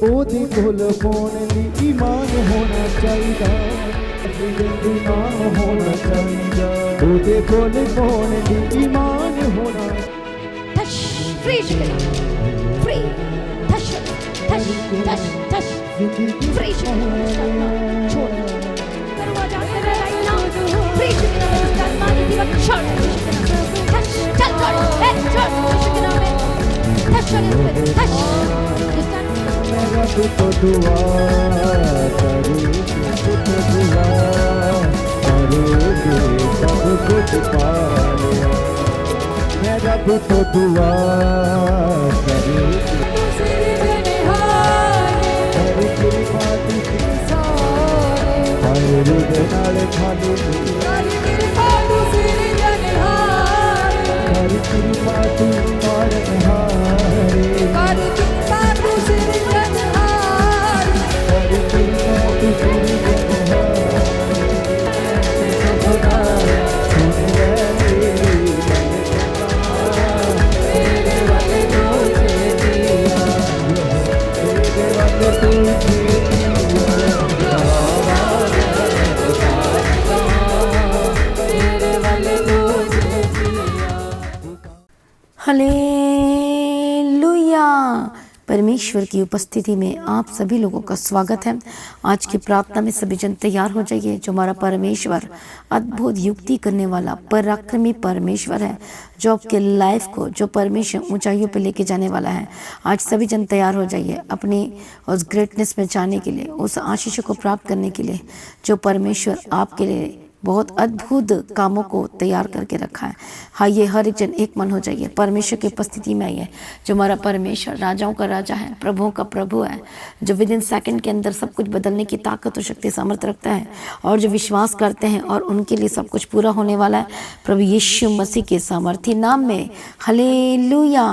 ओदे कोल पाउण लई ईमान होना चाहिदा, ईमान होना चाहिदा, ओदे कोल पाउण लई ईमान होना। touch, free chicken, free, touch, touch, touch, touch, free chicken, छोड़, दरवाजा तेरा right now, free chicken, उसका मानी दिवा छोड़, touch, चल छोड़, छोड़, chicken में, touch छोड़, touch, मेरा तो दुआ करूँ, तो दुआ करूँगी सब कुछ पा लिया, मेरा तो दुआ करूँगी हरी कृपा तुझी हरी नाले खाली हरी कृपा तुझी हरी कृपा तू हालेलुया। परमेश्वर की उपस्थिति में आप सभी लोगों का स्वागत है। आज की प्रार्थना में सभी जन तैयार हो जाइए। जो हमारा परमेश्वर अद्भुत युक्ति करने वाला पराक्रमी परमेश्वर है, जो आपके लाइफ को, जो परमेश्वर ऊंचाइयों पे लेके जाने वाला है। आज सभी जन तैयार हो जाइए अपनी उस ग्रेटनेस में जाने के लिए, उस आशीष को प्राप्त करने के लिए जो परमेश्वर आपके लिए बहुत अद्भुत कामों को तैयार करके रखा है। हाँ, ये हर एक जन एक मन हो जाइए, परमेश्वर की उपस्थिति में आइए। जो हमारा परमेश्वर राजाओं का राजा है, प्रभुओं का प्रभु है, जो विद इन सेकंड के अंदर सब कुछ बदलने की ताकत और शक्ति सामर्थ रखता है, और जो विश्वास करते हैं और उनके लिए सब कुछ पूरा होने वाला है प्रभु यीशु मसीह के सामर्थी नाम में। हालेलुया।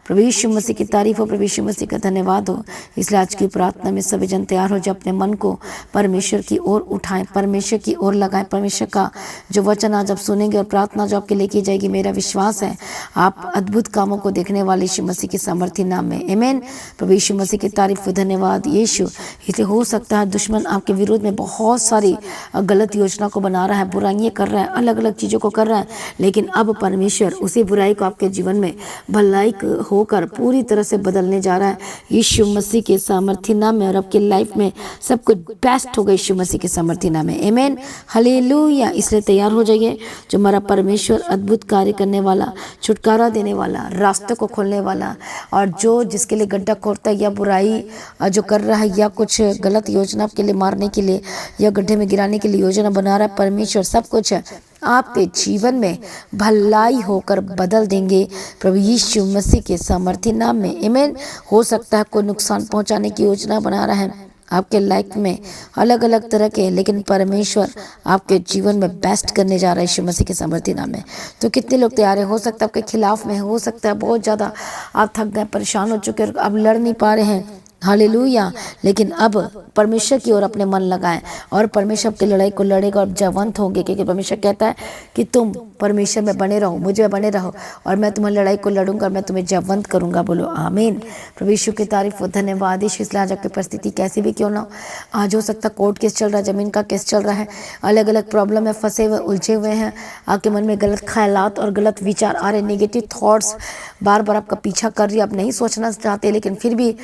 प्रभु यीशु मसीह की तारीफ हो, प्रभु यीशु मसीह का धन्यवाद हो। इसलिए आज की प्रार्थना में सभी जन तैयार हो जाए, अपने मन को परमेश्वर की ओर उठाएं, परमेश्वर की ओर लगाएं। परमेश्वर का जो वचन आज आप सुनेंगे और प्रार्थना जो आपके लेके जाएगी, मेरा विश्वास है आप अद्भुत कामों को देखने वाले यीशु मसीह के सामर्थी नाम में। आमीन। प्रभु यीशु मसीह की तारीफ, धन्यवाद यीशु। इसलिए हो सकता है दुश्मन आपके विरोध में बहुत सारी गलत योजना को बना रहा है, बुराइयां कर रहा है, अलग अलग चीज़ों को कर रहा है, लेकिन अब परमेश्वर उसी बुराई को आपके जीवन में भलाई होकर पूरी तरह से बदलने जा रहा है यीशु मसीह के सामर्थी नाम में। और आपकी लाइफ में सब कुछ बेस्ट होगा यीशु मसीह के सामर्थी नाम में। आमीन। हालेलुया। इसलिए तैयार हो जाइए। जो हमारा परमेश्वर अद्भुत कार्य करने वाला, छुटकारा देने वाला, रास्ते को खोलने वाला, और जो जिसके लिए गड्ढा खोदता है या बुराई जो कर रहा है या कुछ गलत योजना के लिए मारने के लिए या गड्ढे में गिराने के लिए योजना बना रहा है, परमेश्वर सब कुछ है आपके जीवन में भलाई होकर बदल देंगे प्रभु यीशु मसीह के सामर्थी नाम में। आमीन। हो सकता है कोई नुकसान पहुंचाने की योजना बना रहा है आपके लाइफ में, अलग अलग तरह के, लेकिन परमेश्वर आपके जीवन में बेस्ट करने जा रहा है यीशु मसीह के सामर्थी नाम में। तो कितने लोग तैयार हैं? हो सकता है आपके खिलाफ में, हो सकता है बहुत ज़्यादा आप थक गए, परेशान हो चुके, अब लड़ नहीं पा रहे हैं। हालेलुया। लेकिन अब परमेश्वर की ओर अपने मन लगाएं और परमेश्वर की लड़ाई को लड़ेगा और जयवंत होंगे, क्योंकि परमेश्वर कहता है कि तुम परमेश्वर में बने रहो, मुझे बने रहो, और मैं तुम्हारी लड़ाई को लड़ूंगा और मैं तुम्हें जयवंत करूंगा। बोलो आमीन। प्रभु यीशु की तारीफ हो, धन्यवाद यीशु। इसलिए आज आपकी परिस्थिति कैसी भी क्यों ना हो, आज हो सकता है कोर्ट केस चल रहा है, जमीन का केस चल रहा है, अलग अलग प्रॉब्लम में फंसे हुए, उलझे हुए हैं, आपके मन में गलत ख्यालात और गलत विचार आ रहे, नेगेटिव थॉट्स बार बार आपका पीछा कर रही है, आप नहीं सोचना चाहते, लेकिन फिर भी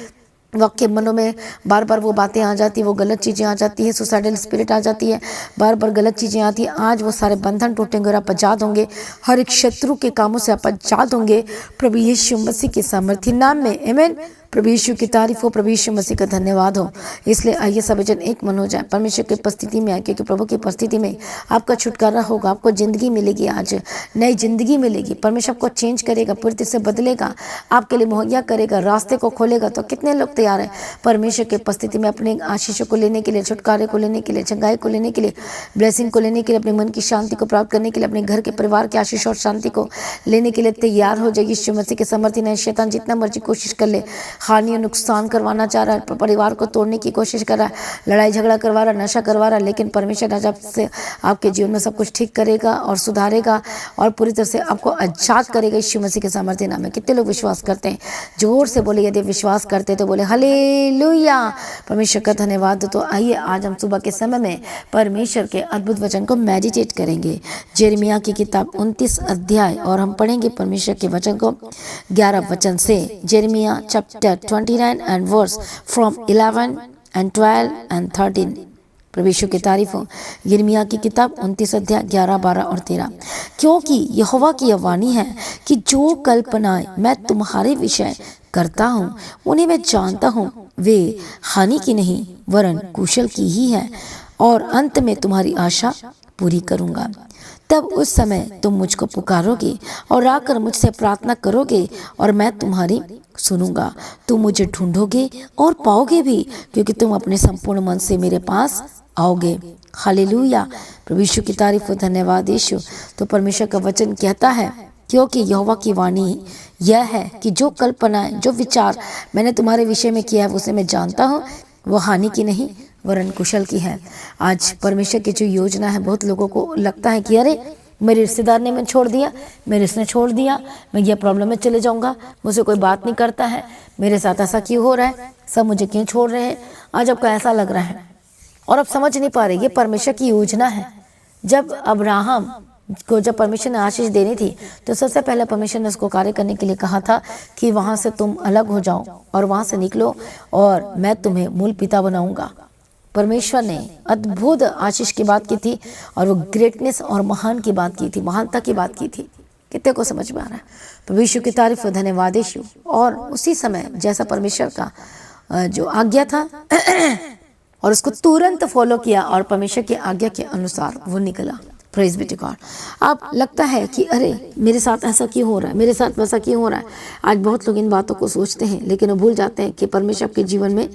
आपके मनों में बार बार वो बातें आ जाती है, वो गलत चीज़ें आ जाती है, सुसाइडल स्पिरिट आ जाती है, बार बार गलत चीज़ें आती है। आज वो सारे बंधन टूटेंगे और आप आजाद होंगे, हर एक शत्रु के कामों से आप आजाद होंगे प्रभु यीशु मसीह के सामर्थी नाम में। आमीन। प्रभु यीशु की तारीफ हो, प्रभु यीशु मसीह का धन्यवाद हो। इसलिए आइए सभी जन एक मन हो जाए, परमेश्वर की उपस्थिति में आए, क्योंकि प्रभु की उपस्थिति में आपका छुटकारा होगा, आपको ज़िंदगी मिलेगी, आज नई ज़िंदगी मिलेगी। परमेश्वर आपको चेंज करेगा, पूरी तरह से बदलेगा, आपके लिए मुहैया करेगा, रास्ते को खोलेगा। तो कितने लोग तैयार हैं परमेश्वर की उपस्थिति में अपने आशीषों को लेने के लिए, छुटकारे को लेने के लिए, चंगाई को लेने के लिए, ब्लेसिंग को लेने के लिए, अपने मन की शांति को प्राप्त करने के लिए, अपने घर के परिवार के आशीष और शांति को लेने के लिए तय्यार हो जाए यीशु मसीह के सामर्थी। नहीं, शैतान जितना मर्जी कोशिश कर ले, हानि और नुकसान करवाना चाह रहा है, परिवार को तोड़ने की कोशिश कर रहा है, लड़ाई झगड़ा करवा रहा है, नशा करवा रहा है, लेकिन परमेश्वर आज आपसे आपके जीवन में सब कुछ ठीक करेगा और सुधारेगा और पूरी तरह से आपको आजाद करेगा यीशु मसीह के सामर्थ्य नाम में। कितने लोग विश्वास करते हैं? जोर से बोले यदि विश्वास करते तो बोले हालेलुया, परमेश्वर का धन्यवाद। तो आइए आज हम सुबह के समय में परमेश्वर के अद्भुत वचन को मेडिटेट करेंगे। यिर्मयाह की किताब 29 अध्याय और हम पढ़ेंगे परमेश्वर के वचन को 11 वचन से। यिर्मयाह chapter 29 and verse from 11 and 12 and 13। प्रभु यीशु की तारीफ हो। यिर्मयाह की किताब 29 अध्याय 11, 12 और 13। क्योंकि यहोवा की यह वाणी है कि जो कल्पनाएं मैं तुम्हारे विषय करता हूँ उन्हें मैं जानता हूँ, वे हानि की नहीं वरन कुशल की ही है, और अंत में तुम्हारी आशा पूरी करूँगा। तब उस समय तुम मुझको पुकारोगे और आकर मुझसे प्रार्थना करोगे और मैं तुम्हारी सुनूंगा। तुम मुझे ढूंढोगे और पाओगे भी, क्योंकि तुम अपने संपूर्ण मन से मेरे पास आओगे। हालेलुया, प्रभु यीशु की तारीफ हो। धन्यवाद यीशु। तो परमेश्वर का वचन कहता है क्योंकि यहोवा की वाणी यह है कि जो कल्पनाएं, जो विचार मैंने तुम्हारे विषय में किया है उसे मैं जानता हूँ, वो हानि की नहीं वरन कुशल की है। आज परमेश्वर की जो योजना है, बहुत लोगों को लगता है कि अरे मेरे रिश्तेदार ने मैं छोड़ दिया, मेरे इसने छोड़ दिया, मैं ये प्रॉब्लम में चले जाऊंगा, मुझसे कोई बात नहीं करता है, मेरे साथ ऐसा क्यों हो रहा है, सब मुझे क्यों छोड़ रहे हैं। आज आपको ऐसा लग रहा है और आप समझ नहीं पा रहे, ये परमेश्वर की योजना है। जब अब्राहम को जब परमेश्वर ने आशीष देनी थी तो सबसे पहले परमेश्वर ने उसको कार्य करने के लिए कहा था कि वहाँ से तुम अलग हो जाओ और वहाँ से निकलो और मैं तुम्हें मूल पिता बनाऊंगा। परमेश्वर ने अद्भुत आशीष की बात की थी और वो ग्रेटनेस और महान की बात की थी, महानता की बात की थी। कितने को समझ में आ रहा है? प्रभु यीशु की तारीफ, धन्यवाद यीशु। और उसी समय जैसा परमेश्वर का जो आज्ञा था और उसको तुरंत फॉलो किया और परमेश्वर की आज्ञा के अनुसार वो निकला। Praise be to God. अब लगता है कि अरे मेरे साथ ऐसा क्यों हो रहा है, मेरे साथ वैसा क्यों हो रहा है। आज बहुत लोग इन बातों को सोचते हैं लेकिन वो भूल जाते हैं कि परमेश्वर के जीवन में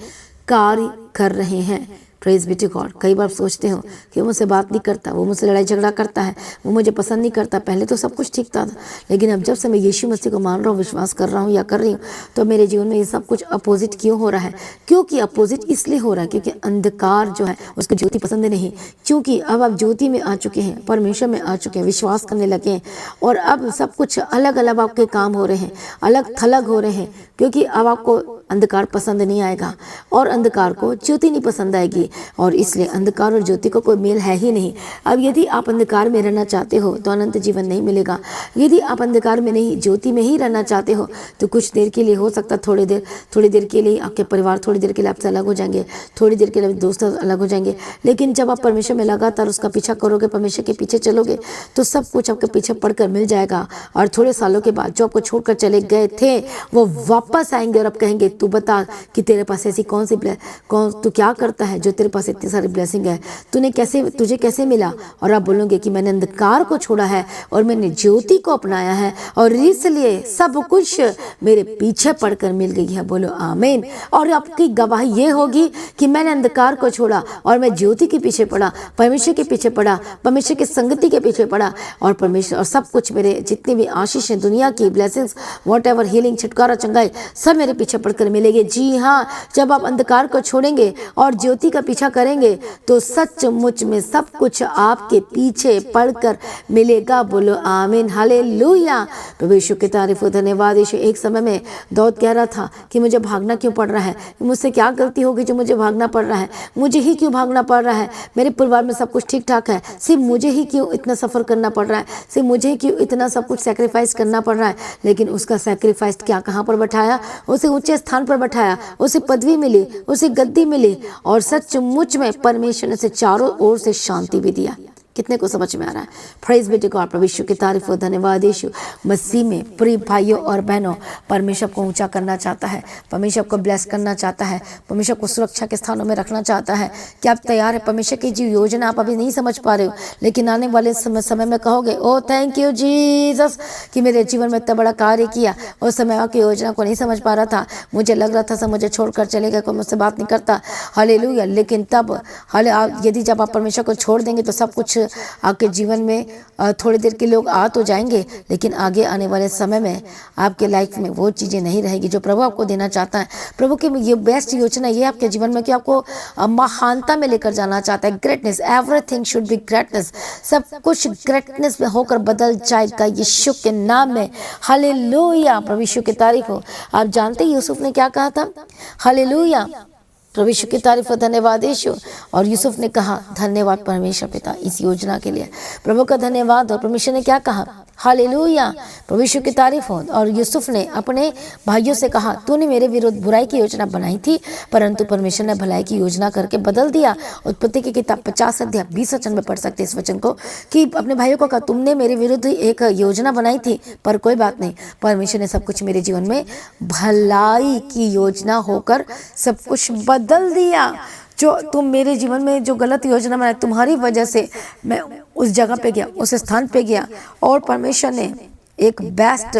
कार्य कर रहे हैं। Praise be to God. कई बार सोचते हो कि वो मुझसे बात नहीं करता, वो मुझसे लड़ाई झगड़ा करता है, वो मुझे पसंद नहीं करता। पहले तो सब कुछ ठीक था, लेकिन अब जब से मैं यीशु मसीह को मान रहा हूँ, विश्वास कर रहा हूँ या कर रही हूँ, तो मेरे जीवन में ये सब कुछ अपोजिट क्यों हो रहा है? क्योंकि अपोजिट इसलिए हो रहा है क्योंकि अंधकार जो है उसको ज्योति पसंद नहीं। क्योंकि अब आप ज्योति में आ चुके हैं, परमेश्वर में आ चुके हैं, विश्वास करने लगे हैं और अब सब कुछ अलग अलग आपके काम हो रहे हैं, अलग थलग हो रहे हैं। क्योंकि अब आपको अंधकार पसंद नहीं आएगा और अंधकार को ज्योति नहीं पसंद आएगी, और इसलिए अंधकार और ज्योति को कोई मेल है ही नहीं। अब यदि आप अंधकार में रहना चाहते हो तो अनंत जीवन नहीं मिलेगा। यदि आप अंधकार में नहीं, ज्योति में ही रहना चाहते हो तो कुछ देर के लिए हो सकता, थोड़ी देर के लिए आपके परिवार थोड़ी देर के लिए आपसे अलग हो जाएंगे, थोड़ी देर के लिए दोस्त अलग हो जाएंगे। लेकिन जब आप परमेश्वर में लगातार उसका पीछा करोगे, परमेश्वर के पीछे चलोगे, तो सब कुछ आपके पीछे पड़कर मिल जाएगा। और थोड़े सालों के बाद जो आपको छोड़कर चले गए थे वो वापस आएंगे और आप कहेंगे तू बता कि तेरे पास ऐसी कौन सी तू क्या करता है जो तेरे पास इतनी सारी ब्लेसिंग है, तुझे कैसे मिला। और आप बोलोगे कि मैंने अंधकार को छोड़ा है और मैंने ज्योति को अपनाया है और इसलिए सब कुछ मेरे पीछे पड़कर मिल गई है। बोलो आमीन। और आपकी गवाही ये होगी कि मैंने अंधकार को छोड़ा और मैं ज्योति के पीछे पड़ा, परमेश्वर के पीछे पड़ा, परमेश्वर की संगति के पीछे पड़ा, और परमेश्वर और सब कुछ मेरे जितने भी आशीष हैं, दुनिया की ब्लेसिंग्स, व्हाटएवर, हीलिंग, छुटकारा, चंगाई, सब मेरे पीछे पड़कर मिलेंगे। जी हाँ, जब आप अंधकार को छोड़ेंगे और ज्योति का पीछा करेंगे तो सचमुच में सब कुछ आपके पीछे पड़कर मिलेगा। बोलो आमीन, हालेलुया। प्रभु यीशु की तारीफ हो, धन्यवाद यीशु। एक समय में दाऊद कह रहा था कि मुझे भागना क्यों पड़ रहा है, मुझसे क्या गलती होगी जो मुझे भागना पड़ रहा है, मुझे ही क्यों भागना पड़ रहा है, मेरे परिवार में सब कुछ ठीक ठाक है, सिर्फ मुझे ही क्यों इतना सफ़र करना पड़ रहा है, सिर्फ मुझे ही क्यों इतना सब कुछ सेक्रीफाइस करना पड़ रहा है। लेकिन उसका सेक्रीफाइस क्या कहाँ पर बैठाया? उसे ऊंचे स्थान पर बैठाया, उसे पदवी मिली, उसे गद्दी मिली, और सचमुच में परमेश्वर ने चारों ओर से शांति भी दिया। कितने को समझ में आ रहा है? Praise be to God. प्रभु यीशु की तारीफ हो, धन्यवाद यीशु। मसीह में प्रिय भाइयों और बहनों, परमेश्वर को ऊंचा करना चाहता है, परमेश्वर को ब्लेस करना चाहता है, परमेश्वर को सुरक्षा के स्थानों में रखना चाहता है। क्या आप तैयार है? परमेश्वर की जो योजना आप अभी नहीं समझ पा रहे हो, लेकिन आने वाले समय में कहोगे ओ थैंक यू जीसस कि मेरे जीवन में इतना बड़ा कार्य किया। उस समय आपकी योजना को नहीं समझ पा रहा था, मुझे लग रहा था सब मुझे छोड़कर चले गए, कोई मुझसे बात नहीं करता। हालेलुया। लेकिन तब यदि जब आप परमेश्वर को छोड़ देंगे तो सब कुछ आपके जीवन में थोड़ी देर के लोग आ तो जाएंगे, लेकिन आगे आने वाले समय में आपके लाइफ में वो चीज़ें नहीं रहेगी जो प्रभु आपको देना चाहता है। प्रभु की ये बेस्ट योजना ये आपके जीवन में कि आपको महानता में लेकर जाना चाहता है। Greatness, everything should be greatness, सब कुछ ग्रेटनेस में होकर बदल जाएगा यीशु के नाम में। हालेलुया, प्रभु यीशु की तारीफ हो। आप जानते हैं यूसुफ ने क्या कहा था? हालेलुया, प्रभु यीशु की तारीफ हो, धन्यवाद यीशु। और यूसुफ ने कहा धन्यवाद परमेश्वर पिता इस योजना के लिए, प्रभु का धन्यवाद। और परमेश्वर ने क्या कहा? हालेलुया, प्रभु यीशु की तारीफ हो। और यूसुफ ने अपने भाइयों से कहा तूने मेरे विरुद्ध बुराई की योजना बनाई थी, परंतु परमेश्वर ने भलाई की योजना करके बदल दिया। उत्पत्ति की किताब 50 अध्याय 20 वचन में पढ़ सकते इस वचन को, कि अपने भाइयों को कहा तुमने मेरे विरुद्ध एक योजना बनाई थी, पर कोई बात नहीं, परमेश्वर ने सब कुछ मेरे जीवन में भलाई की योजना होकर सब कुछ बदल दिया। जो तुम मेरे जीवन में जो गलत योजना बनाई, तुम्हारी वजह से मैं उस जगह पे गया, उस स्थान पे गया, और परमेश्वर ने एक बेस्ट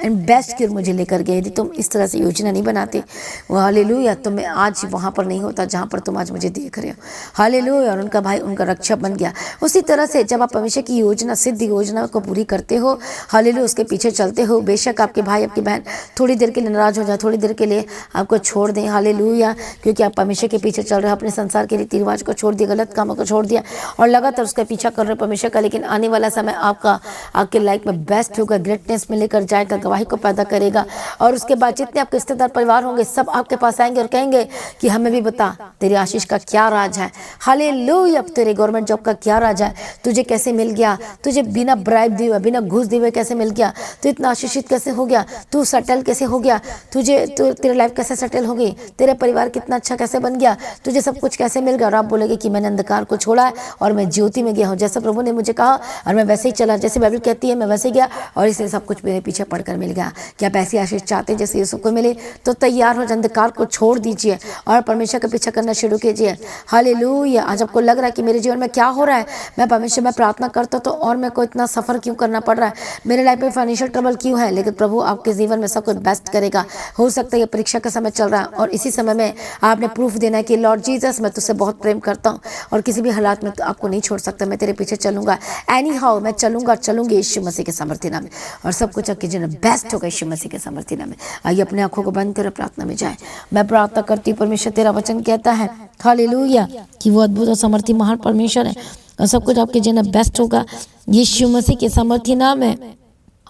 एंड बेस्ट की ओर मुझे लेकर गए। यदि तुम इस तरह से योजना नहीं बनाते, हालेलुया, तो मैं आज वहाँ पर नहीं होता जहाँ पर तुम आज मुझे देख रहे हो। हालेलुया, और उनका भाई उनका रक्षक बन गया। उसी तरह से जब आप परमेश्वर की योजना, सिद्ध योजना को पूरी करते हो, हालेलुया, उसके पीछे चलते हो, बेशक आपके भाई आपकी बहन थोड़ी देर के लिए नाराज हो जाए, थोड़ी देर के लिए आपको छोड़ दें, हालेलुया, क्योंकि आप परमेश्वर के पीछे चल रहे हो, अपने संसार के रीति रिवाज को छोड़ दिया, गलत कामों को छोड़ दिया और लगातार उसका पीछा कर रहे हो परमेश्वर का। लेकिन आने वाला समय आपके लाइफ में बेस्ट होगा, ग्रेटनेस में लेकर जाएगा, गवाही को पैदा करेगा। और उसके बाद जितने आपके रिश्तेदार परिवार होंगे सब आपके पास आएंगे और कहेंगे कि हमें भी बता तेरी आशीष का क्या राज है। हालेलुया, तेरे गवर्नमेंट जॉब का क्या राज है, तुझे कैसे मिल गया, तुझे बिना ब्राइब दिए हुए, बिना घूस दिए हुए कैसे मिल गया, तू इतना आशीषित कैसे हो गया, तू सेटल कैसे हो गया, तेरी लाइफ कैसे सेटल हो गई, तेरे परिवार कितना अच्छा कैसे बन गया, तुझे सब कुछ कैसे मिल गया। और आप बोलेंगे कि मैंने अंधकार को छोड़ा है और मैं ज्योति में गया हूँ, जैसा प्रभु ने मुझे कहा और मैं वैसे ही चला, जैसे बाइबल कहती है मैं वैसे गया और इसलिए सब कुछ मेरे पीछे पड़कर मिल गया। क्या आप ऐसी आशीष चाहते हैं जैसे यीशु को मिले? तो तैयार हो, अंधकार को छोड़ दीजिए और परमेश्वर का पीछा करना शुरू कीजिए। हालेलुया। आज आपको लग रहा है कि मेरे जीवन में क्या हो रहा है, मैं परमेश्वर में प्रार्थना करता तो और मेरे को इतना सफर क्यों करना पड़ रहा है, मेरे लाइफ में फाइनेंशियल ट्रबल क्यों है, लेकिन प्रभु आपके जीवन में सब कुछ बेस्ट करेगा। हो सकता है ये परीक्षा का समय चल रहा है और इसी समय में आपने प्रूफ देना है कि लॉर्ड जीसस मैं तुझसे बहुत प्रेम करता हूँ और किसी भी हालात में तो आपको नहीं छोड़ सकता, मैं तेरे पीछे चलूंगा, एनी हाउ मैं चलूंगी यीशु मसीह के सामर्थ्य नाम में, और सब कुछ आपके जीवन में बेस्ट होगा यीशु मसीह के सामर्थ्य नाम में। आइए अपने आंखों को बंद कर प्रार्थना में जाए। मैं प्रार्थना करती हूँ, परमेश्वर तेरा वचन कहता है हालेलुया कि वो अद्भुत और सामर्थी महान परमेश्वर है और सब कुछ आपके जीवन में बेस्ट होगा यीशु मसीह के सामर्थ्य नाम में।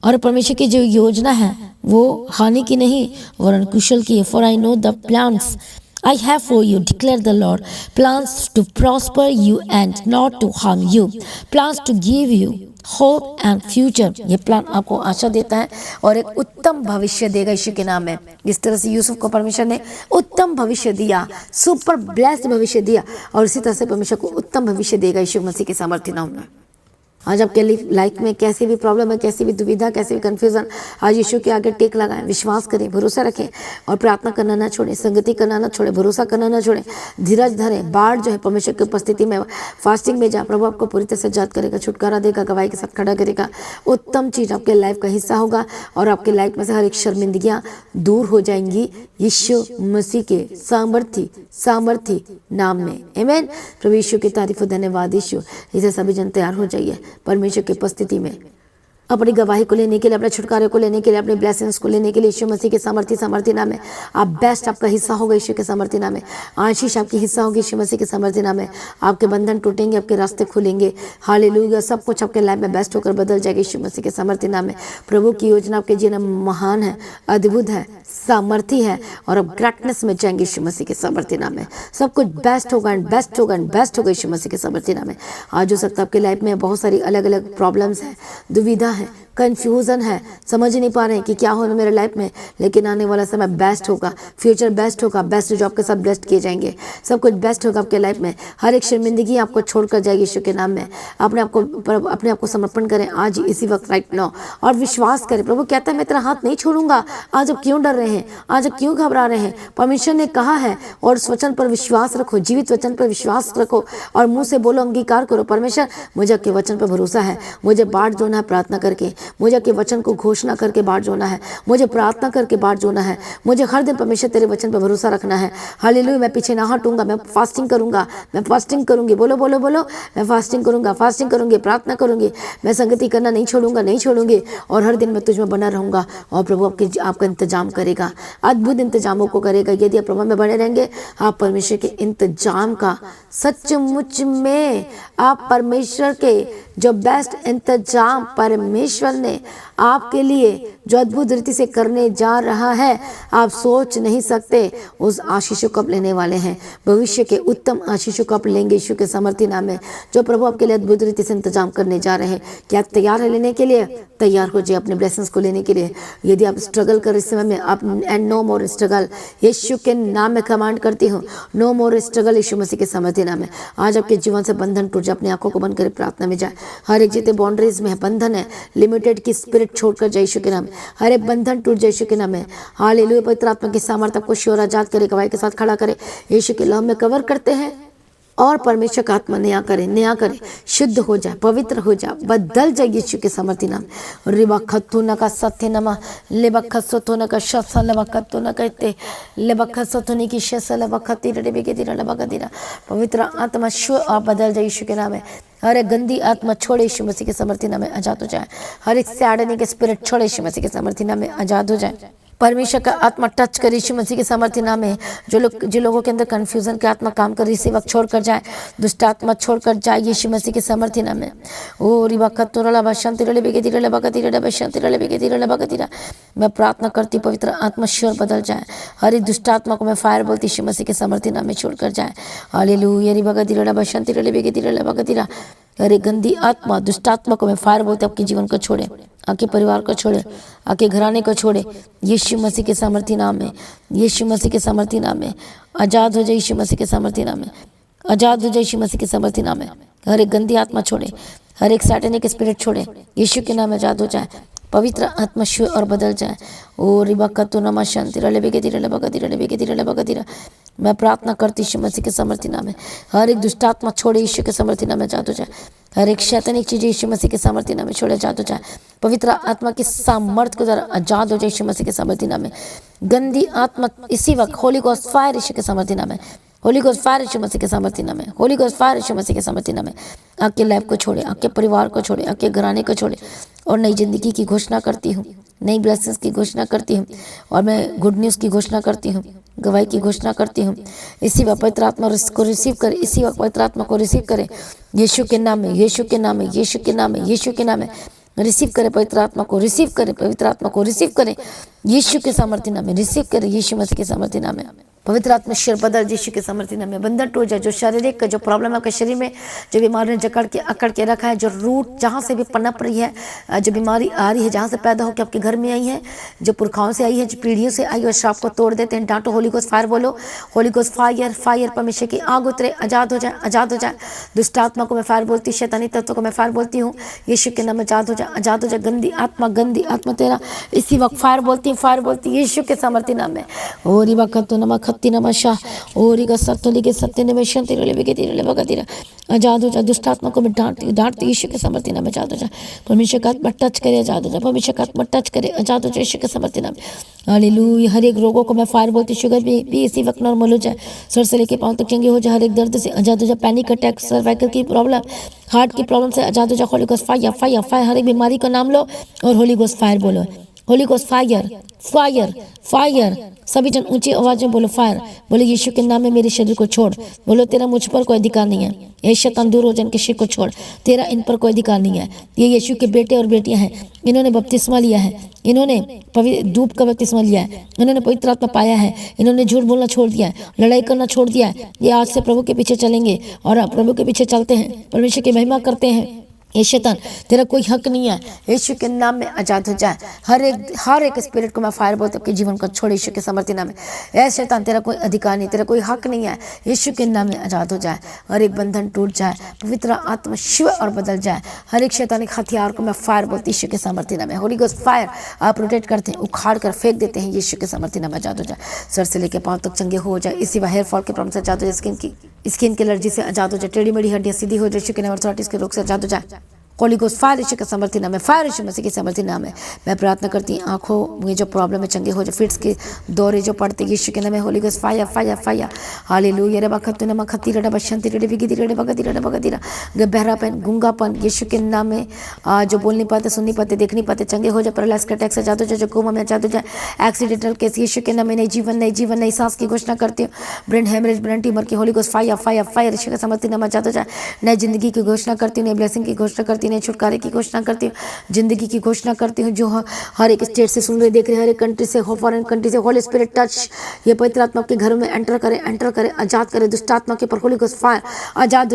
और परमेश्वर की जो योजना है वो हानि की नहीं वरन कुशल की है। For I know the plans I have for you, declare the Lord, plans to prosper you and not to harm you, plans to give you hope and future। ये प्लान आपको आशा देता है और एक उत्तम भविष्य देगा यीशु के नाम में। जिस तरह से यूसुफ को परमेश्वर ने उत्तम भविष्य दिया, सुपर ब्लेस्ड भविष्य दिया, और इसी तरह से परमेश्वर को उत्तम भविष्य देगा यीशु मसीह के सामर्थ्य नाम में। आज आपके लाइफ में कैसी भी प्रॉब्लम है, कैसी भी दुविधा, कैसी भी कन्फ्यूजन, आज यीशु के आगे टेक लगाएं, विश्वास करें, भरोसा रखें और प्रार्थना करना ना छोड़ें, संगति करना ना छोड़ें, भरोसा करना ना छोड़ें, धीरज धरें। बाढ़ जो है परमेश्वर की उपस्थिति में फास्टिंग में जा, प्रभु आपको पूरी तरह से जात करेगा, छुटकारा देगा, गवाही के साथ खड़ा करेगा। उत्तम चीज़ आपके लाइफ का हिस्सा होगा और आपके लाइफ में से हर एक शर्मिंदगियाँ दूर हो जाएंगी यीशु मसीह के सामर्थी नाम में। आमीन। प्रभु यीशु की तारीफ, धन्यवाद यीशु। इसे सभी जन तैयार हो जाइए परमेश्वर की उपस्थिति में अपनी गवाही को लेने के लिए, अपने छुटकारे को लेने के लिए, अपने ब्लेसिंग्स को लेने के लिए यीशु मसीह के सामर्थ्य नाम में। आप बेस्ट आपका हिस्सा होगा यीशु के सामर्थ्य नाम में। आशीष आपकी हिस्सा होगी यीशु मसीह के सामर्थ्य नाम में। आपके बंधन टूटेंगे, आपके रास्ते खुलेंगे। हालेलुया। सब कुछ आपके लाइफ में बेस्ट होकर बदल जाएगा यीशु मसीह के सामर्थ्य नाम में। प्रभु की योजना आपके जीवन में महान है, अद्भुत है, सामर्थ्य है और आप ग्रेटनेस में जाएंगे यीशु मसीह के सामर्थ्य नाम में। सब कुछ बेस्ट होगा एंड बेस्ट होगा एंड बेस्ट होगा यीशु मसीह के सामर्थ्य नाम में। आज हो सकता है आपके लाइफ में बहुत सारी अलग अलग प्रॉब्लम्स हैं, दुविधा है, कंफ्यूजन है, समझ नहीं पा रहे हैं कि क्या होना मेरे लाइफ में, लेकिन आने वाला समय बेस्ट होगा, फ्यूचर बेस्ट होगा, बेस्ट जॉब के साथ ब्लेस्ड किए जाएंगे, सब कुछ बेस्ट होगा आपके लाइफ में। हर एक शर्मिंदगी आपको छोड़कर जाएगी यीशु के नाम में। अपने आप को समर्पण करें आज इसी वक्त, राइट नाउ, और विश्वास करें। प्रभु कहता है मैं तेरा हाथ नहीं छोड़ूंगा। आज आप क्यों डर रहे हैं, आज आप क्यों घबरा रहे हैं? परमेश्वर ने कहा है और उस वचन पर विश्वास रखो, जीवित वचन पर विश्वास रखो और मुंह से बोलो, अंगीकार करो, परमेश्वर मुझे आपके वचन पर भरोसा है। मुझे बाढ़ जो है प्रार्थना करके मुझे आपके वचन को घोषणा करके बाहर जोना है, मुझे प्रार्थना करके बाहर जोना है, मुझे हर दिन परमेश्वर तेरे वचन पर भरोसा रखना है। हालेलुया, मैं पीछे ना हटूंगा, मैं फास्टिंग करूंगा, मैं फास्टिंग करूंगी। बोलो बोलो बोलो, मैं फास्टिंग करूंगा, फास्टिंग करूंगी, प्रार्थना करूंगी, मैं संगति करना नहीं छोड़ूंगा, नहीं छोड़ूंगी, और हर दिन मैं तुझ में बना रहूंगा। और प्रभु आपका इंतजाम करेगा, अद्भुत इंतजामों को करेगा। यदि आप प्रभु में बने रहेंगे, आप परमेश्वर के इंतजाम का सचमुच में, आप परमेश्वर के जो बेस्ट इंतजाम परमेश्वर ने आपके लिए जो अद्भुत रीति से करने जा रहा है, आप सोच नहीं सकते। उस आशीषों को आप लेने वाले हैं, भविष्य के उत्तम आशीषों को आप लेंगे यीशु के समर्थी नाम में, जो प्रभु आपके लिए अद्भुत रीति से इंतजाम करने जा रहे हैं। क्या आप तैयार है लेने के लिए? तैयार हो जाए अपने ब्लेसिंग्स को लेने के लिए। यदि आप स्ट्रगल कर इस समय में, आप एंड नो मोर स्ट्रगल, यीशु के नाम में कमांड करती हूँ, नो मोर स्ट्रगल यीशु मसीह के समर्थी नाम में। आज आपके जीवन से बंधन टूट जाए, अपनी आंखों को बंद करे प्रार्थना में जाए। हर एक जितने बाउंड्रीज में है, बंधन है, लिमिटेड की स्पिरिट छोड़कर जाए यीशु के नाम में, हर एक बंधन टूट जाए यीशु के नाम में। हालेलुया, पवित्र आत्मा की सामर्थ्य आपको श्योर आजाद करे, गवाही के साथ खड़ा करे। यीशु के लहू में कवर करते हैं और परमेश्वर का आत्मा नया करे, शुद्ध हो जाए, पवित्र हो जाए, बदल जाए यीशु के समर्थी नाम। रिबा खत्तू न का सत्य नमा लेबा खत्सो न का शसा लबा खत्तू न कहते लेबा खत्सो नि की शसा लबा खत्ती रे बेके दिरा लबा गदिरा। पवित्र आत्मा शु आप बदल जाए यीशु के नाम में। हर एक गंदी आत्मा छोड़े यीशु मसीह के समर्थी नाम में आजाद हो जाए। हर एक सैडनी के स्पिरिट छोड़े यीशु मसीह के समर्थी नाम में आजाद हो जाए। परमेश्वर का आत्मा टच करे यीशु मसीह के समर्थी नाम में। जो लोगों के अंदर कंफ्यूजन के आत्मा काम कर रही, इसी वक्त छोड़कर जाए, दुष्ट आत्मा छोड़कर जाए यीशु मसीह के समर्थी नाम में। ओ रिबा कत्तुरला बशांति रले बेगेती रले बगती रले बशांति रले बेगेती रले बगती रले। मैं प्रार्थना करती पवित्र आत्मा श्योर बदल जाए। हर एक दुष्ट आत्मा को मैं फायर बोलती यीशु मसीह के समर्थी नाम में छोड़कर जाए। हालेलुया, रिबा गती रले बशांति रले बेगेती रले बगती रले। अरे गंदी आत्मा, दुष्ट आत्मा को मैं फायर बोलते आपके जीवन को छोड़े, आपके परिवार को छोड़े, आपके घराने को छोड़े यीशु मसीह के सामर्थी नाम में, यीशु मसीह के सामर्थी नाम में। आजाद हो जाए यीशु मसीह के सामर्थी नाम में, आजाद हो जाए यीशु मसीह के सामर्थी नाम में। हर एक गंदी आत्मा छोड़े, हर एक सैटेनिक स्पिरिट छोड़े, यीशु के नाम में आजाद हो जाए। पवित्र आत्मा शुद्ध और बदल जाए। ओ रिबा कतो नमा शांति रले बेगेती रले बगती रले बेगेती रले बगती रले। मैं प्रार्थना करती यीशु मसीह के समर्थी नाम में। हर एक दुष्ट आत्मा छोड़े यीशु के समर्थी नाम में आजाद हो जाए। हर एक शैतानिक चीज यीशु मसीह के समर्थी नाम में छोड़े आजाद हो जाए। पवित्र आत्मा की सामर्थ को द्वारा आजाद हो जाए यीशु मसीह के समर्थी नाम में। गंदी आत्मा इसी वक्त होली गोस्ट फायर यीशु के समर्थी नाम में, होली गोस्ट फायर यीशु मसीह के समर्थी नाम में, होली गोस्ट फायर यीशु मसीह के समर्थी नाम में। आपके लाइफ को छोड़े, आपके परिवार को छोड़े, आपके घराने को छोड़े और नई जिंदगी की घोषणा करती हूँ, नई ब्लेसिंग्स की घोषणा करती हूँ और मैं गुड न्यूज़ की घोषणा करती हूँ, गवाही की घोषणा करती हूँ। इसी वक्त पवित्र आत्मा को रिसीव करे, इसी वक्त पवित्र आत्मा को रिसीव करे यीशु के नाम में, यीशु के नाम में, यीशु के नाम में, यीशु के नाम में। रिसीव करे पवित्र आत्मा को, रिसीव करे पवित्र आत्मा को, रिसीव करे यीशु के सामर्थ्य नाम में, रिसीव करे यीशु मसीह के सामर्थ्य नाम में। पवित्र आत्मा शिर बदल यीशु के सामर्थ्य नाम में। बंधन टूट जाए, जो शारीरिक का जो प्रॉब्लम है आपके शरीर में, जो बीमारी ने जकड़ के अकड़ के रखा है, जो रूट जहाँ से भी पनप रही है, जो बीमारी आ रही है, जहाँ से पैदा होकर आपके घर में आई है, जो पुरखाओं से आई है, जो पीढ़ियों से आई है, श्राप को तोड़ देते हैं। डांटो, होली गोस्ट फायर बोलो, होली गोस्ट फायर, फायर परमेश्वर की आग उतरे, आजाद हो जाए, आजाद हो जाए। दुष्ट आत्मा को मैं फायर बोलती, शैतानी तत्व को मैं फायर बोलती हूँ यीशु के नाम में, आजाद हो जाए, आजाद हो जाए। गंदी आत्मा तेरा इसी वक्त फायर बोलती, फायर बोलती यीशु के सामर्थ्य नाम में। ओरी वक्त नमा खत्ती नमा शाह ओरी का सत्तोली के सत्य ने शांति रले बेके तिरले बगतिरा। आजाद हो जाए। दुष्ट आत्मा को मैं डांटती यीशु के सामर्थ्य नाम में, आजाद हो जाए। परमेश्वर का आत्मा टच करे, आजाद हो जाए। परमेश्वर का आत्मा टच करे, आजाद हो जाए यीशु के सामर्थ्य नाम में। हालेलुया। हर एक रोगों को मैं फायर बोलती, शुगर भी इसी वक्त नॉर्मल हो जाए, सर से लेके पांव तक चंगे हो जाए। हर एक दर्द से आजाद हो जाए। पैनिक अटैक, सर्वाइकल की प्रॉब्लम, हार्ट की प्रॉब्लम से आजाद हो जाए। Holy Ghost fire, fire, fire. हर एक बीमारी का नाम लो और होली गोस्ट फायर बोलो, Holi Ghost fire, fire, fire. सभी जन ऊंची आवाज में बोलो फायर। बोलो यीशु के नाम में मेरे शरीर को छोड़। बोलो तेरा मुझ पर कोई अधिकार नहीं है। ये शैतान दूर हो जाए, इनके शरीर को छोड़, तेरा इन पर कोई अधिकार नहीं है। ये यीशु के बेटे और बेटियां हैं, इन्होंने बपतिस्मा लिया है, इन्होंने धूप का बपतिस्मा लिया है, इन्होंने पवित्र आत्मा पाया है, इन्होंने झूठ बोलना छोड़ दिया है, लड़ाई करना छोड़ दिया है। ये आज से प्रभु के पीछे चलेंगे और प्रभु के पीछे चलते हैं, परमेश्वर की महिमा करते हैं। ये शैतान तेरा कोई हक नहीं है, यीशु के नाम में आजाद हो जाए। हर एक स्पिरिट को मैं फायर बोलती हूँ, आपके जीवन को छोड़ यीशु के सामर्थ्य नाम में। ऐ शैतान तेरा कोई अधिकार नहीं, तेरा कोई हक नहीं है, यीशु के नाम में आजाद हो जाए। हर एक बंधन टूट जाए, पवित्र आत्मा शिव और बदल जाए। हर एक शैतानिक हथियार को मैं फायर बोलती यीशु के सामर्थ्य नाम में। होली गोस्ट फायर आप रोटेट करते हैं, उखाड़ कर फेंक देते हैं, यीशु के सामर्थ्य नाम में आजाद हो जाए। सर से लेकर पाँव तक चंगे हो जाए। इसी हेयर फॉल के प्रॉब्लम से आजाद हो जाए, स्किन की एलर्जी से आजाद हो जाए। टेढ़ी मेढ़ी हड्डियाँ सीधी हो जाए, यीशु के नाम में। अर्थराइटिस के रोग से आजाद हो जाए। होली गोस्ट फायर यीशु के सामर्थ्य नाम है, फायर यीशु मसीह के सामर्थ्य नाम है। मैं प्रार्थना करती हूँ आंखों में जो प्रॉब्लम है चंगे हो जाए, फिट्स के दौरे जो पड़ते यीशु के नाम है, Holi Ghost fire fire fire hallelujah. रे बखत न मखती रे बशंती रे बिगिदी रे बगदी रे बगदी रे बहरापन गुंगापन यीशु के नाम में जो बोल नहीं पाते, सुन नहीं पाते, देख नहीं पाते चंगे हो जाए। पैरालाइज का अटैक से आजाद हो जाए, जो कोमा में आजाद हो जाए, एक्सीडेंटल केस यीशु के नाम में नई जीवन नई सांस की घोषणा करती हूँ। ब्रेन हेमरेज ब्रेन ट्यूमर की Holy Ghost fire fire fire Yeshu के सामर्थ्य नाम आजाद हो जाए। नई जिंदगी की घोषणा करती हूँ, नई ब्लेसिंग की घोषणा करती हूँ, नई छुटकारे की घोषणा करती हूँ, जिंदगी की घोषणा करती हूँ। जो हर एक स्टेट से सुन रहे देख रहे, हर एक कंट्री से, फॉरेन कंट्री से होली स्पिरिट टच ये पवित्र आत्मा के घरों में एंटर करे, आजाद करे। दुष्ट आत्मा के ऊपर होली गोस्ट फायर आजाद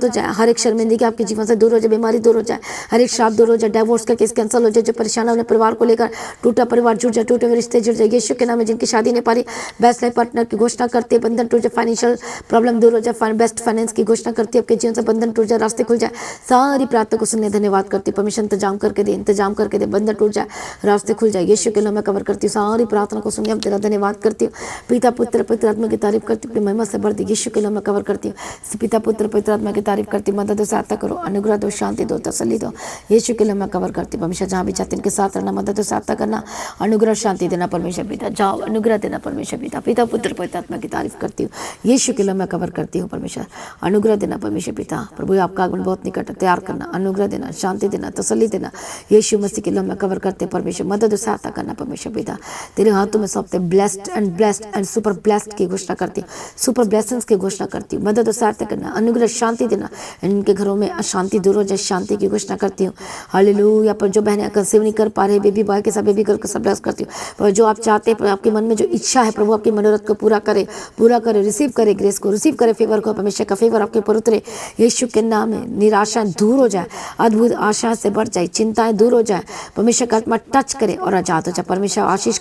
हो जाए। हर एक शर्मिंदगी आपके जीवन से दूर हो जाए, बीमारी दूर हो जाए, हर एक श्राप दूर हो जाए, डिवोर्स का केस कैंसिल हो जाए। जो परेशान है अपने परिवार को लेकर, टूटा परिवार जुड़ जाए, टूटे हुए रिश्ते जुड़ जाए यीशु के नाम में। जिनकी शादी नहीं पारी, बेस्ट लाइफ पार्टनर की घोषणा करते हैं, बंधन टूट जाए, फाइनेंशियल प्रॉब्लम दूर हो जाए, बेस्ट फाइनेंस की घोषणा करती है, आपके जीवन से बंधन टूट जाए, रास्ते खुल जाए। सारी प्रार्थना को सुनने धन्यवाद करती हूँ, परमिशन इंतजाम करके दे, बंधन टूट जाए, रास्ते खुल जाए यीशु के नाम में कवर करती हूँ। सारी प्रार्थना को सुनने तेरा धन्यवाद करती हूँ। पिता पुत्र पवित्र आत्मा की तारीफ करती हूँ, महिमा से बढ़ती यीशु के नाम में कवर करती हूँ। पिता पुत्र पवित्र आत्मा की तारीफ करती हूँ, मदद दो, सहायता करो, अनुग्रह दो, शांति दो, तसल्ली दो यीशु के नाम में कवर करती हूँ। हमेशा जहाँ भी चाहते इनके साथ रहना, मदद दो, सहायता करना, अनुग्रह शांति देना परमेश्वर पिता, जाओ अनुग्रह देना परमेश्वर पिता। पिता पुत्र पवित्र आत्मा की तारीफ करती हूँ, यीशु के नाम में कवर करती हूँ। परमेश्वर अनुग्रह देना परमेश्वर पिता, प्रभु आपका आगमन बहुत निकट है, तैयार करना, अनुग्रह देना, शांति देना, तसल्ली देना यीशु मसीह के नाम में कवर करते परमेश्वर। मदद और सहायता करना परमेश्वर पिता, तेरे हाथों में सौंपते ब्लेस्ड एंड सुपर ब्लेस्ड की घोषणा करती हूँ, सुपर ब्लेसिंग्स की घोषणा करती हूँ। मदद और सहायता करना, अनुग्रह शांति देना, इनके घरों में अशांति दूर हो जाए, शांति की घोषणा करती हूँ। हालेलुया। पर जो बहनें कंसीव नहीं कर पा रहे, बेबी बॉय के साथ बेबी गर्ल के साथ ब्लेस करती हूँ। पर जो आप चाहते हैं, आपके मन में जो इच्छा है, प्रभु आपके मनोरथ को पूरा करे, रिसीव करे ग्रेस को, रिसीव करे फेवर को, परमेश्वर का फेवर आपके ऊपर उतरे यीशु के नाम में। निराशाएं दूर हो जाए, अद्भुत आशा से बढ़ जाए, चिंताएं दूर हो जाए, परमेश्वर का आत्मा टच करे और आजाद हो जाए। परमेश्वर आशीष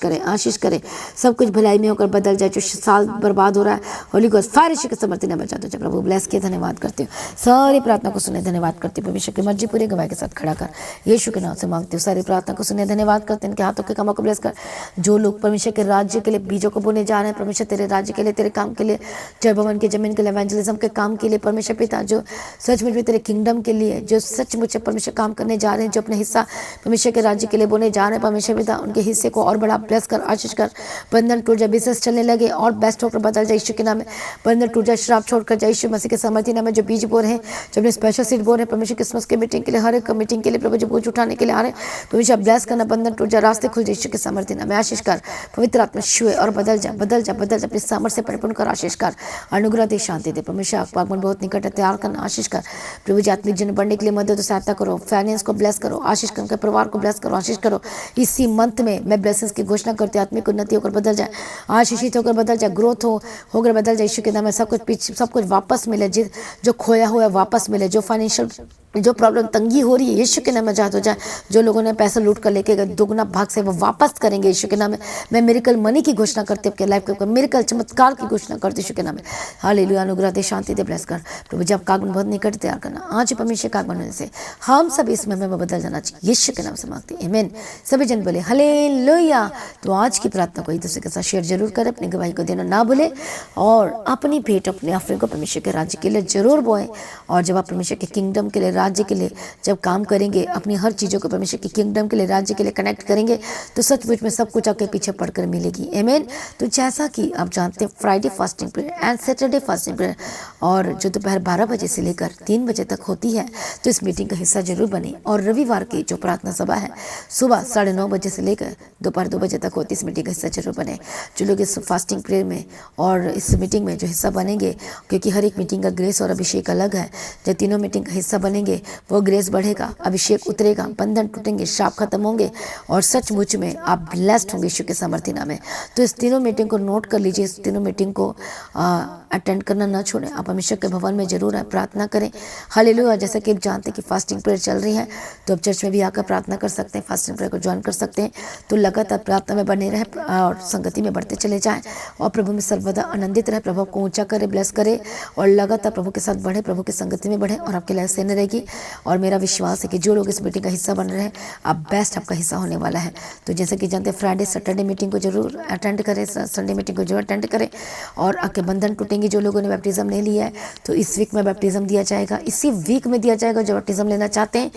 करे, सब कुछ भलाई में होकर बदल जाए। जो साल बर्बाद हो रहा है, होली गोस्ट फायर यीशु के समर्थन में आजाद हो जाए। प्रभु ब्लेस किए, धन्यवाद करती हूँ। सारी प्रार्थना को सुने, धन्यवाद करती हूँ। परमेश्वर की मर्जी पूरी गवाही के साथ खड़ा कर यीशु के नाम से मांगती हूँ। सारी प्रार्थना को सुने, धन्यवाद करते हैं। इनके हाथों के कामों को ब्लेस कर। जो लोग परमेश्वर के राज्य के लिए बीजों को बोने जा रहे हैं, परमेश्वर तेरे राज्य के लिए, तेरे काम के लिए, जय भवन की जमीन के लिए, एवेंजलिज्म के काम के लिए, परमेश्वर पिता जो सचमुच में तेरे किंगडम के लिए, जो सचमुच परमेश्वर काम करने जा रहे हैं, जो अपने हिस्सा परमेश्वर के राज्य के लिए बोने जा रहे हैं, परमेश्वर पिता उनके हिस्से को और बड़ा ब्लेस कर, आशीष कर। बंधन टूट जाए, बिजनेस चलने लगे और बेस्ट होकर बदल जाए यीशु के नाम में। बंधन टूट जाए, श्राप छोड़कर जाए यीशु मसीह के सामर्थ्य नाम में। जो बीज बोर हैं, जो अपने स्पेशल सीट बोर हैं, परमेश्वर क्रिसमस के मीटिंग के लिए, हर एक मीटिंग के लिए प्रभु जो बोझ उठाने के लिए आ रहे हैं, परमेश्वर ब्लेस करना, बंधन टूट जाए, रास्ते खुल जाए यीशु के सामर्थ्य नाम में। आशीष कर, पवित्र आत्मा छुए और बदल जा, अपने सामर्थ्य से परिपूर्ण कर, आशीष कर, अनुग्रह दे, शांति दे। परमेश्वर आपका आगमन बहुत निकट है, तैयार करना, आशीष कर। प्रभु जी आत्मिक जन बढ़ने के लिए मदद और सहायता करो, फाइनेंस को ब्लेस करो, आशीष कर, उनके परिवार को ब्लेस करो, आशीष करो। इसी मंथ में मैं ब्लेसिंग्स की घोषणा करती हूँ, आत्मिक उन्नति होकर बदल जाए, आशीषित होकर बदल जाए, ग्रोथ होकर बदल जाए यीशु के नाम में। सब कुछ वापस मिले, जो खोया हुआ वापस मिले, जो फाइनेंशियल जो प्रॉब्लम तंगी हो रही है यीशु के नाम में आजाद हो जाए। जो लोगों ने पैसा लूट कर लेके गए, दोगुना भाग से वो वापस करेंगे यीशु के नाम में। मैं मिरेकल मनी की घोषणा करती हूँ आपके लाइफ के ऊपर, मिरेकल चमत्कार की घोषणा करती हूँ यीशु के नाम में। हालेलुया। अनुग्रह दे, शांति दे, ब्लेस कर। प्रभु जब का आगमन बहुत निकट तैयार करना, आज परमेश्वर का आगमन होने से हम सब इस महिमा में बदल जाना चाहिए यीशु के नाम से मांगते हैं, आमीन। सभी जन बोले हालेलुया। तो आज की प्रार्थना को एक दूसरे के साथ शेयर जरूर करें, अपनी गवाही को देना ना भूले और अपनी भेंट, अपने ऑफरिंग को परमेश्वर के राज्य के लिए जरूर बोएं। और जब आप परमेश्वर के किंगडम के लिए, राज्य के लिए जब काम करेंगे, अपनी हर चीज़ों को परमेश्वर के किंगडम के लिए, राज्य के लिए कनेक्ट करेंगे, तो सचमुच में सब कुछ आपके पीछे पड़कर मिलेगी, आमीन। तो जैसा कि आप जानते हैं, Friday fasting prayer and Saturday fasting prayer और जो दोपहर 12 बजे से लेकर 3 बजे तक होती है, तो इस मीटिंग का हिस्सा जरूर बने। और रविवार की जो प्रार्थना सभा है, सुबह 9:30 बजे से लेकर दोपहर 2 बजे तक होती है, इस मीटिंग का हिस्सा जरूर बने। जो लोग इस फास्टिंग प्रेयर में और इस मीटिंग में जो हिस्सा बनेंगे, क्योंकि हर एक मीटिंग का ग्रेस और अभिषेक अलग है, जो तीनों मीटिंग का हिस्सा बनेंगे वो ग्रेस बढ़ेगा, अभिषेक उतरेगा, बंधन टूटेंगे, श्राप खत्म होंगे और सचमुच में आप ब्लेस्ड होंगे यीशु के सामर्थ्य नाम में। तो इस तीनों मीटिंग को नोट कर लीजिए, इस तीनों मीटिंग को अटेंड करना ना छोड़ें। आप परमेश्वर के भवन में जरूर प्रार्थना करें। हालेलुया। जैसा कि आप जानते हैं कि फास्टिंग प्रेयर चल रही है, तो आप चर्च में भी आकर प्रार्थना कर सकते हैं, फास्टिंग प्रेयर को ज्वाइन कर सकते हैं। तो लगातार प्रार्थना में बने रहे और संगति में बढ़ते चले जाएं और प्रभु में सर्वदा आनंदित रहे। प्रभु को ऊंचा करे, ब्लेस करे और लगातार प्रभु के साथ बढ़े, प्रभु की संगति में बढ़े और आपकी लाइफ सेन रहेगी। और मेरा विश्वास है कि जो लोग इस मीटिंग का हिस्सा बन रहे हैं, आप बेस्ट आपका हिस्सा होने वाला है। तो जैसे कि जानते हैं, फ्राइडे सैटरडे मीटिंग को जरूर अटेंड करें, संडे मीटिंग को जरूर अटेंड करें और आपके बंधन टूटे लौटेंगे। जो लोगों ने बैप्टिज्म ले लिया है तो इस वीक में बैप्टिज्म दिया जाएगा, इसी वीक में दिया जाएगा। जो बैप्टिज्म लेना चाहते हैं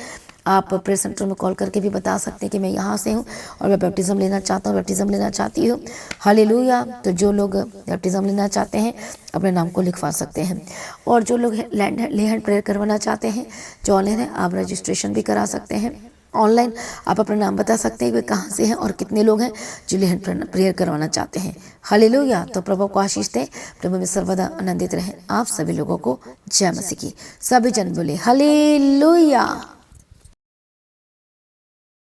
आप प्रेयर सेंटर में कॉल करके भी बता सकते हैं कि मैं यहाँ से हूँ और मैं बैप्टिज्म लेना चाहता हूँ, बैप्टिज्म लेना चाहती हूँ। हालेलुया। तो जो लोग बैप्टिज्म लेना चाहते हैं अपने नाम को लिखवा सकते हैं। और जो लोग ले हैंड प्रेयर करवाना चाहते हैं जो ऑनलाइन है, आप रजिस्ट्रेशन भी करा सकते हैं। ऑनलाइन आप अपना नाम बता सकते हैं कि कहाँ से हैं और कितने लोग हैं जो ले हैंड प्रेयर करवाना चाहते हैं। हालेलुया। तो प्रभु को आशीष दे, प्रभु में सर्वदा आनंदित रहें। आप सभी लोगों को जय मसीह की। सभी जन बोले हालेलुया।